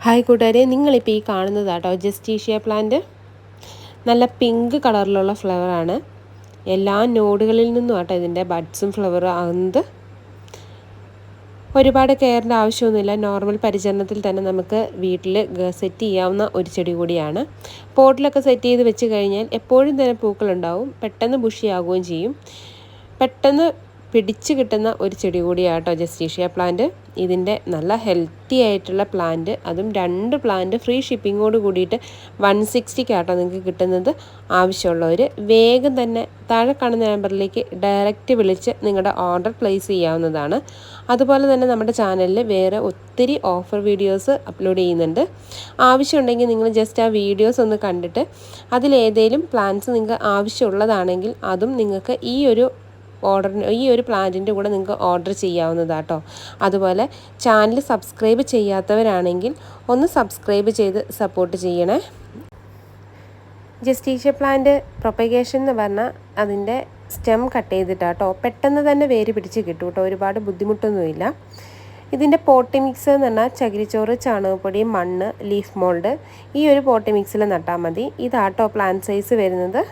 Hi കൂട്ടുകാരെ, നിങ്ങളിപ്പോൾ ഈ കാണുന്നതാട്ടോ ജസ്റ്റീഷ്യ പ്ലാന്റ്. നല്ല പിങ്ക് കളറിലുള്ള ഫ്ലവറാണ്. എല്ലാ നോഡുകളിൽ നിന്നും ആട്ടോ ഇതിൻ്റെ ബഡ്സും ഫ്ലവർ ആകുന്നത്. ഒരുപാട് കെയറിൻ്റെ ആവശ്യമൊന്നുമില്ല. നോർമൽ പരിചരണത്തിൽ തന്നെ നമുക്ക് വീട്ടിൽ സെറ്റ് ചെയ്യാവുന്ന ഒരു ചെടി കൂടിയാണ്. പോട്ടിലൊക്കെ സെറ്റ് ചെയ്ത് വെച്ച് കഴിഞ്ഞാൽ എപ്പോഴും തന്നെ പൂക്കളുണ്ടാവും, പെട്ടെന്ന് ബുഷിയാകുകയും ചെയ്യും. പെട്ടെന്ന് പിടിച്ച് കിട്ടുന്ന ഒരു ചെടി കൂടിയാട്ടോ ജസ്റ്റീഷ്യ പ്ലാന്റ്. ഇതിൻ്റെ നല്ല ഹെൽത്തി ആയിട്ടുള്ള പ്ലാന്റ്, അതും 2 പ്ലാന്റ് ഫ്രീ ഷിപ്പിങ്ങോട് കൂടിയിട്ട് 160 നിങ്ങൾക്ക് കിട്ടുന്നത്. ആവശ്യമുള്ളവർ വേഗം തന്നെ താഴെ കാണുന്ന നമ്പറിലേക്ക് ഡയറക്റ്റ് വിളിച്ച് നിങ്ങളുടെ ഓർഡർ പ്ലേസ് ചെയ്യാവുന്നതാണ്. അതുപോലെ തന്നെ നമ്മുടെ ചാനലിൽ വേറെ ഒത്തിരി ഓഫർ വീഡിയോസ് അപ്ലോഡ് ചെയ്യുന്നുണ്ട്. ആവശ്യമുണ്ടെങ്കിൽ നിങ്ങൾ ജസ്റ്റ് ആ വീഡിയോസ് ഒന്ന് കണ്ടിട്ട് അതിലേതെങ്കിലും പ്ലാന്റ്സ് നിങ്ങൾക്ക് ആവശ്യമുള്ളതാണെങ്കിൽ അതും നിങ്ങൾക്ക് ഈ ഒരു പ്ലാന്റിൻ്റെ കൂടെ നിങ്ങൾക്ക് ഓർഡർ ചെയ്യാവുന്നതാട്ടോ. അതുപോലെ ചാനൽ സബ്സ്ക്രൈബ് ചെയ്യാത്തവരാണെങ്കിൽ ഒന്ന് സബ്സ്ക്രൈബ് ചെയ്ത് സപ്പോർട്ട് ചെയ്യണേ. ജസ്റ്റീഷ്യ പ്ലാന്റ് പ്രൊപ്പഗേഷൻ എന്ന് പറഞ്ഞാൽ അതിൻ്റെ സ്റ്റെം കട്ട് ചെയ്തിട്ടാട്ടോ പെട്ടെന്ന് തന്നെ വേര് പിടിച്ച് കിട്ടും കേട്ടോ. ഒരുപാട് ബുദ്ധിമുട്ടൊന്നുമില്ല. ഇതിൻ്റെ പോട്ടി മിക്സ് എന്ന് പറഞ്ഞാൽ ചകിരിച്ചോറ്, ചാണകപ്പൊടി, മണ്ണ്, ലീഫ് മോൾഡ്, ഈ ഒരു പോട്ടി മിക്സിൽ നട്ടാൽ മതി. ഇതാട്ടോ പ്ലാന്റ് സൈസ് വരുന്നത്.